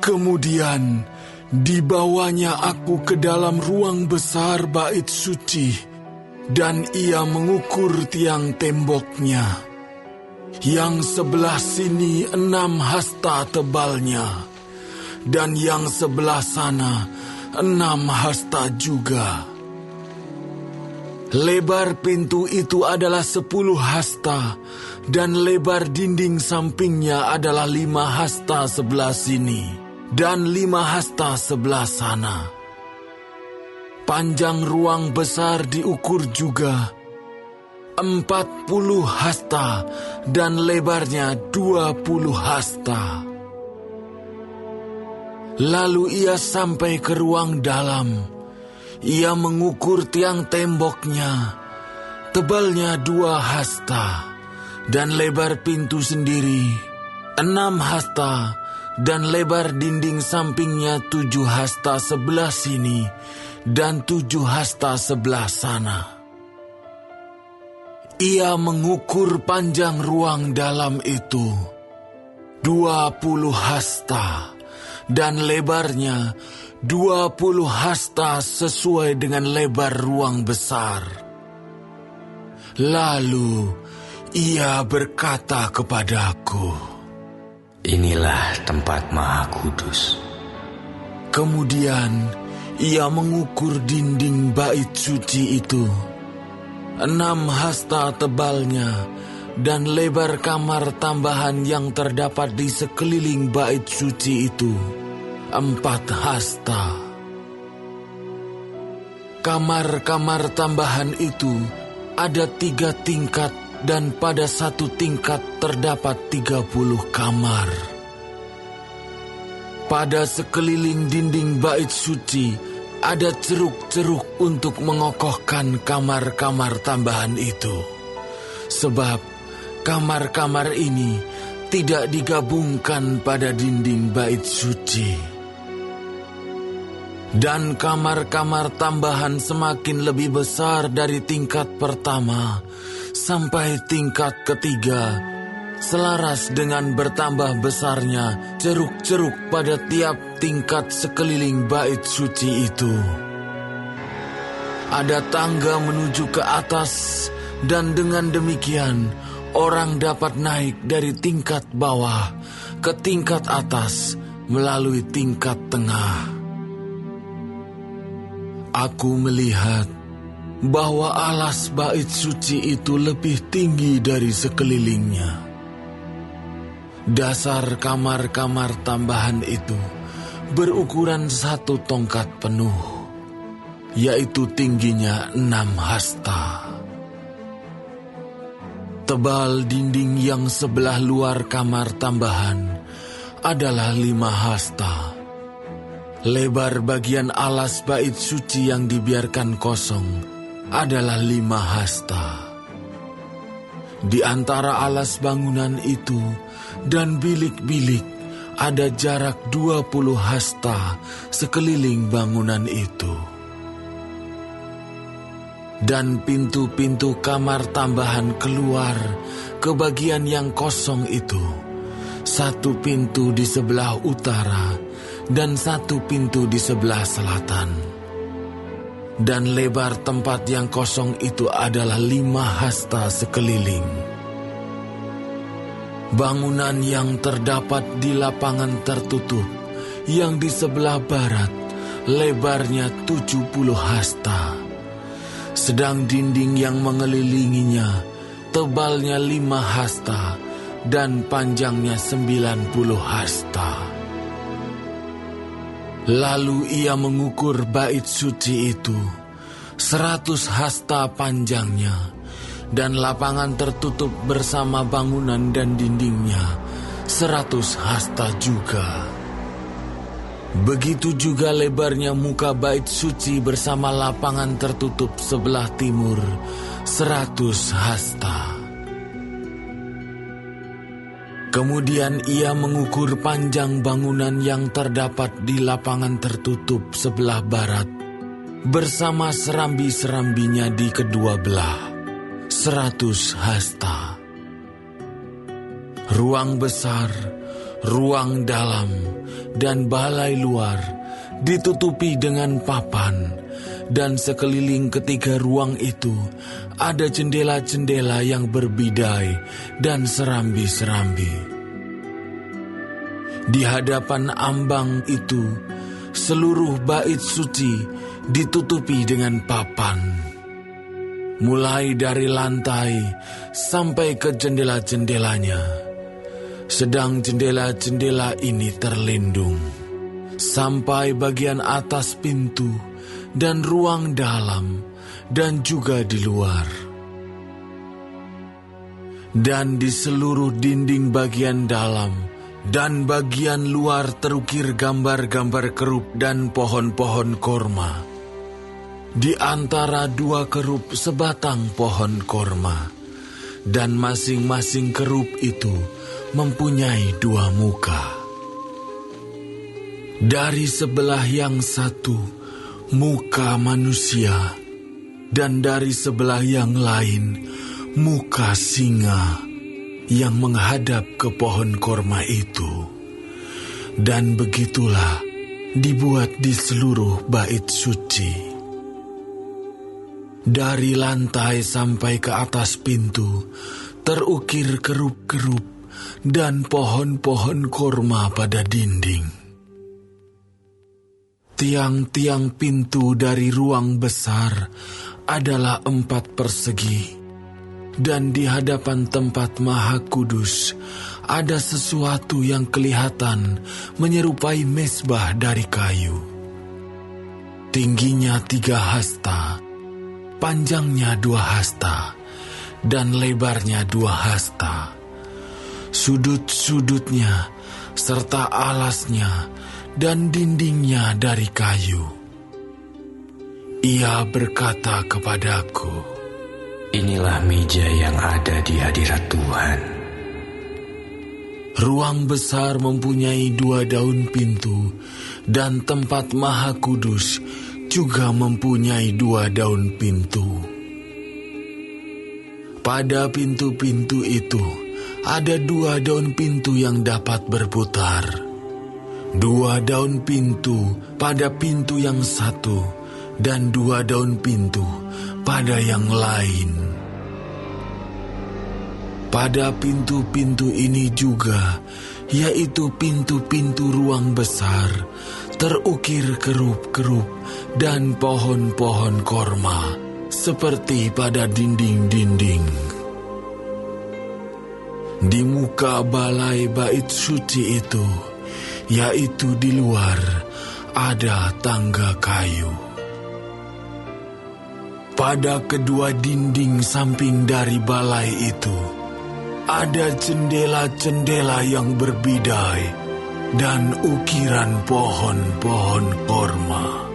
Kemudian dibawanya aku ke dalam ruang besar bait suci, dan ia mengukur tiang temboknya. Yang sebelah sini 6 hasta tebalnya, dan yang sebelah sana 6 hasta juga. Lebar pintu itu adalah 10 hasta, dan lebar dinding sampingnya adalah 5 hasta sebelah sini, dan 5 hasta sebelah sana. Panjang ruang besar diukur juga 40 hasta, dan lebarnya 20 hasta. Lalu ia sampai ke ruang dalam. Ia mengukur tiang temboknya, tebalnya 2 hasta, dan lebar pintu sendiri 6 hasta, dan lebar dinding sampingnya 7 hasta sebelah sini, dan 7 hasta sebelah sana. Ia mengukur panjang ruang dalam itu 20 hasta, dan lebarnya 20 hasta sesuai dengan lebar ruang besar. Lalu ia berkata kepadaku, "Inilah tempat Maha Kudus." Kemudian ia mengukur dinding bait suci itu 6 hasta tebalnya, dan lebar kamar tambahan yang terdapat di sekeliling bait suci itu 4 hasta. Kamar-kamar tambahan itu ada 3 tingkat, dan pada satu tingkat terdapat 30 kamar. Pada sekeliling dinding bait suci ada ceruk-ceruk untuk mengokohkan kamar-kamar tambahan itu, sebab kamar-kamar ini tidak digabungkan pada dinding bait suci. Dan kamar-kamar tambahan semakin lebih besar dari tingkat pertama sampai tingkat ketiga, selaras dengan bertambah besarnya ceruk-ceruk pada tiap tingkat sekeliling bait suci itu. Ada tangga menuju ke atas, dan dengan demikian orang dapat naik dari tingkat bawah ke tingkat atas melalui tingkat tengah. Aku melihat bahwa alas bait suci itu lebih tinggi dari sekelilingnya. Dasar kamar-kamar tambahan itu berukuran 1 tongkat penuh, yaitu tingginya 6 hasta. Tebal dinding yang sebelah luar kamar tambahan adalah 5 hasta. Lebar bagian alas bait suci yang dibiarkan kosong adalah 5 hasta. Di antara alas bangunan itu dan bilik-bilik ada jarak 20 hasta sekeliling bangunan itu. Dan pintu-pintu kamar tambahan keluar ke bagian yang kosong itu, 1 pintu di sebelah utara dan 1 pintu di sebelah selatan. Dan lebar tempat yang kosong itu adalah 5 hasta sekeliling. Bangunan yang terdapat di lapangan tertutup yang di sebelah barat lebarnya 70 hasta, sedang dinding yang mengelilinginya tebalnya 5 hasta dan panjangnya 90 hasta. Lalu ia mengukur bait suci itu 100 hasta panjangnya, dan lapangan tertutup bersama bangunan dan dindingnya 100 hasta juga. Begitu juga lebarnya muka bait suci bersama lapangan tertutup sebelah timur 100 hasta. Kemudian ia mengukur panjang bangunan yang terdapat di lapangan tertutup sebelah barat bersama serambi-serambinya di kedua belah 100 hasta. Ruang besar, ruang dalam, dan balai luar ditutupi dengan papan, dan sekeliling ketiga ruang itu ada jendela-jendela yang berbidai dan serambi-serambi. Di hadapan ambang itu, seluruh bait suci ditutupi dengan papan, mulai dari lantai sampai ke jendela-jendelanya. Sedang jendela-jendela ini terlindung sampai bagian atas pintu dan ruang dalam dan juga di luar. Dan di seluruh dinding bagian dalam dan bagian luar terukir gambar-gambar kerup dan pohon-pohon korma. Di antara dua kerup sebatang pohon korma, dan masing-masing kerup itu mempunyai dua muka. Dari sebelah yang satu, muka manusia, dan dari sebelah yang lain, muka singa yang menghadap ke pohon korma itu. Dan begitulah dibuat di seluruh bait suci. Dari lantai sampai ke atas pintu, terukir kerup-kerup dan pohon-pohon korma pada dinding. Tiang-tiang pintu dari ruang besar adalah 4 persegi, dan di hadapan tempat Maha Kudus ada sesuatu yang kelihatan menyerupai mezbah dari kayu. Tingginya 3 hasta, panjangnya 2 hasta, dan lebarnya 2 hasta. Sudut-sudutnya serta alasnya dan dindingnya dari kayu. Ia berkata kepadaku, "Inilah meja yang ada di hadirat Tuhan." Ruang besar mempunyai 2 daun pintu, dan tempat Maha Kudus juga mempunyai 2 daun pintu. Pada pintu-pintu itu ada 2 daun pintu yang dapat berputar. 2 daun pintu pada pintu yang satu, dan 2 daun pintu pada yang lain. Pada pintu-pintu ini juga, yaitu pintu-pintu ruang besar, terukir kerup-kerup dan pohon-pohon korma, seperti pada dinding-dinding. Di muka balai bait suci itu, yaitu di luar, ada tangga kayu. Pada kedua dinding samping dari balai itu, ada jendela-jendela yang berbidai dan ukiran pohon-pohon korma.